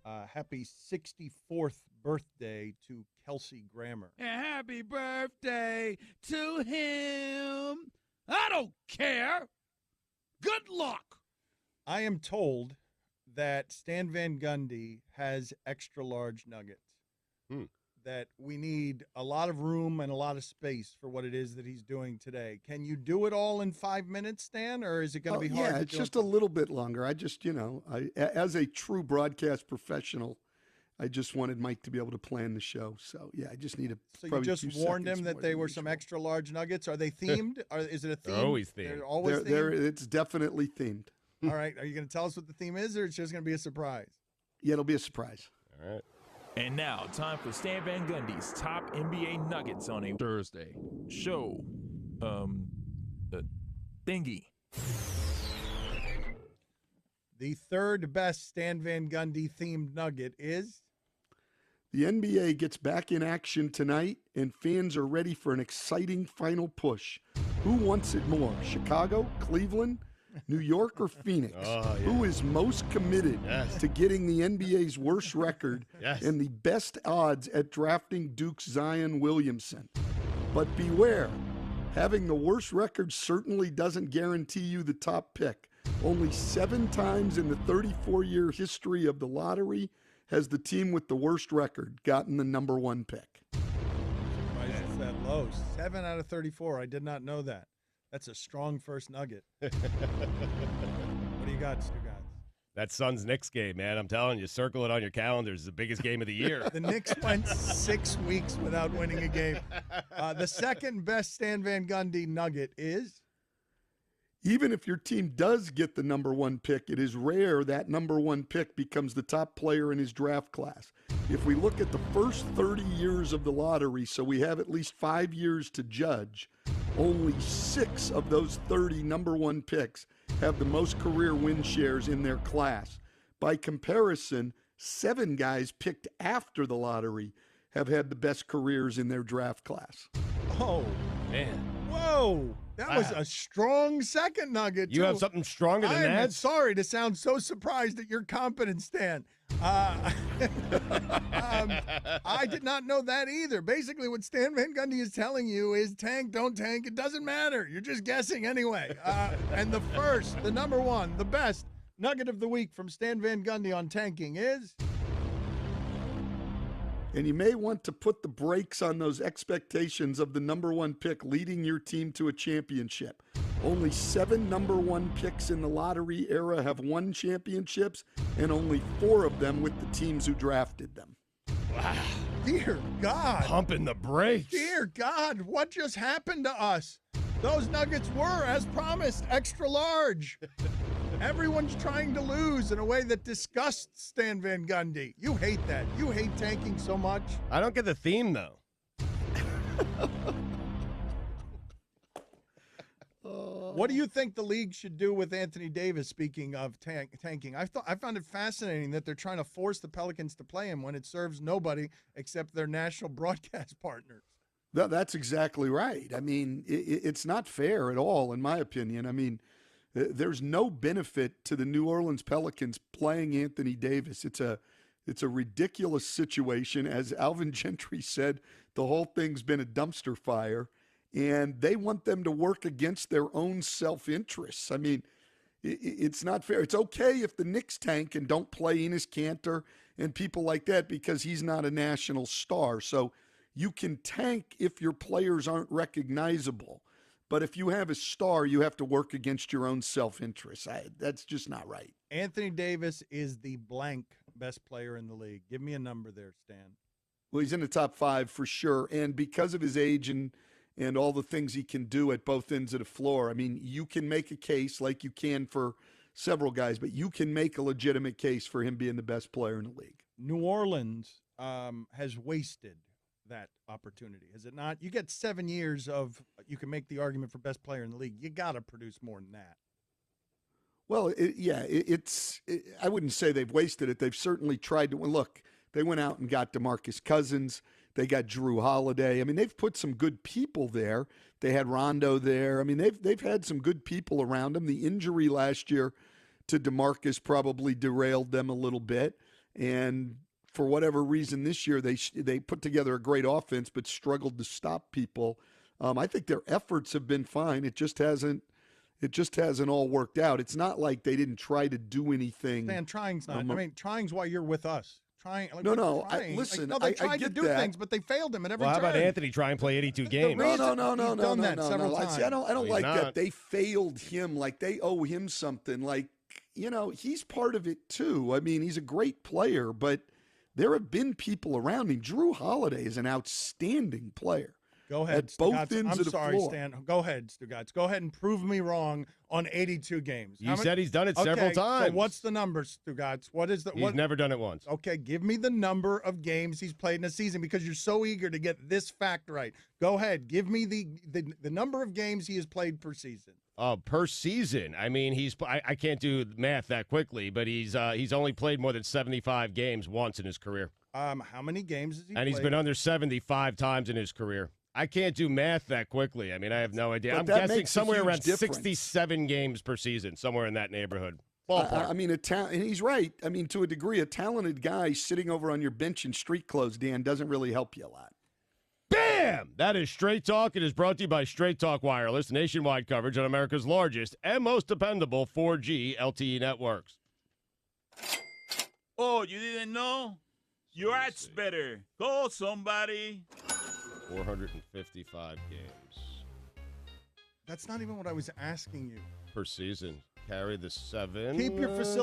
Happy 64th birthday to Kelsey Grammer. Happy birthday to him. I don't care. Good luck. I am told that Stan Van Gundy has extra large nuggets. That we need a lot of room and a lot of space for what it is that he's doing today. Can you do it all in 5 minutes, Stan, or is it going to be hard? Yeah, it's just a little bit longer. I just, as a true broadcast professional, I just wanted Mike to be able to plan the show. So, yeah, I just need to. So you just warned him that they were some extra large nuggets? Are they themed? Is it a theme? They're always themed. They're always themed? It's definitely themed. All right. Are you going to tell us what the theme is, or it's just going to be a surprise? Yeah, it'll be a surprise. All right. And now, time for Stan Van Gundy's top NBA nuggets on a Thursday show. Thingy. The third best Stan Van Gundy themed nugget is? The NBA gets back in action tonight, and fans are ready for an exciting final push. Who wants it more, Chicago, Cleveland, New York, or Phoenix? Who is most committed to getting the NBA's worst record and the best odds at drafting Duke's Zion Williamson? But beware, having the worst record certainly doesn't guarantee you the top pick. Only 7 times in the 34-year history of the lottery has the team with the worst record gotten the number 1 pick. Why is it that low? 7 out of 34. I did not know that. That's a strong first nugget. What do you got, Stu guys? That Suns-Knicks game, man. I'm telling you, circle it on your calendars. It's the biggest game of the year. The Knicks went 6 weeks without winning a game. The second best Stan Van Gundy nugget is? Even if your team does get the number 1 pick, it is rare that number 1 pick becomes the top player in his draft class. If we look at the first 30 years of the lottery, so we have at least 5 years to judge, only 6 of those 30 number 1 picks have the most career win shares in their class. By comparison, 7 guys picked after the lottery have had the best careers in their draft class. Oh, man. Whoa. That was a strong second nugget, too. You have something stronger than that? I'm sorry to sound so surprised at your confidence, Stan. I did not know that either. Basically, what Stan Van Gundy is telling you is tank, don't tank. It doesn't matter. You're just guessing anyway. And the number 1, the best nugget of the week from Stan Van Gundy on tanking is? And you may want to put the brakes on those expectations of the number 1 pick leading your team to a championship. Only 7 number 1 picks in the lottery era have won championships, and only 4 of them with the teams who drafted them. Wow. Dear God. Pumping the brakes. Dear God, what just happened to us? Those nuggets were, as promised, extra large. Everyone's trying to lose in a way that disgusts Stan Van Gundy. You hate that. You hate tanking so much. I don't get the theme, though. What do you think the league should do with Anthony Davis, speaking of tanking? I found it fascinating that they're trying to force the Pelicans to play him when it serves nobody except their national broadcast partners. That's exactly right. I mean, it's not fair at all, in my opinion. I mean, there's no benefit to the New Orleans Pelicans playing Anthony Davis. It's a ridiculous situation. As Alvin Gentry said, the whole thing's been a dumpster fire, and they want them to work against their own self-interests. I mean, it's not fair. It's okay if the Knicks tank and don't play Enes Kanter and people like that because he's not a national star. So you can tank if your players aren't recognizable. But if you have a star, you have to work against your own self-interest. That's just not right. Anthony Davis is the blank best player in the league. Give me a number there, Stan. Well, he's in the top 5 for sure. And because of his age and all the things he can do at both ends of the floor, I mean, you can make a case like you can for several guys, but you can make a legitimate case for him being the best player in the league. New Orleans has wasted that opportunity, is it not? You get 7 years of, you can make the argument for best player in the league. You got to produce more than that. Well, I wouldn't say they've wasted it. They've certainly tried to. Look, they went out and got DeMarcus Cousins. They got Drew Holiday. I mean, they've put some good people there. They had Rondo there. I mean, they've had some good people around them. The injury last year to DeMarcus probably derailed them a little bit. And for whatever reason this year, they put together a great offense but struggled to stop people. I think their efforts have been fine. It just hasn't all worked out. It's not like they didn't try to do anything. Stan, trying's not. Trying's why you're with us. Trying. Like, no. Listen, I they tried I get to do that. things, but they failed him at every Well, how turn. about Anthony try and play 82 games? No. He's done that several times. I don't like not. that. They failed him. Like they owe him something. Like, he's part of it too. I mean, he's a great player, but there have been people around him. Drew Holiday is an outstanding player. Go ahead, at both Stugotz. ends I'm of the sorry, floor. Stan. Go ahead, Stugotz. Go ahead and prove me wrong on 82 games. You said he's done it several Okay, times. So what's the number, Stugotz? What is the? He's never done it once. Okay, give me the number of games he's played in a season because you're so eager to get this fact right. Go ahead, give me the number of games he has played per season. Per season. I mean, I can't do math that quickly, but he's only played more than 75 games once in his career. How many games has he And played? he's been under 75 times in his career. I can't do math that quickly. I mean, I have no idea. But I'm that guessing makes a somewhere huge around difference. 67 games per season, somewhere in that neighborhood. Ballpark. I mean, and he's right. I mean, to a degree, a talented guy sitting over on your bench in street clothes, Dan, doesn't really help you a lot. Bam! That is Straight Talk. It is brought to you by Straight Talk Wireless, nationwide coverage on America's largest and most dependable 4G LTE networks. Oh, you didn't know? Your ad's better. Call somebody. 455 games That's not even what I was asking you. per season. Carry the 7. Keep your facility.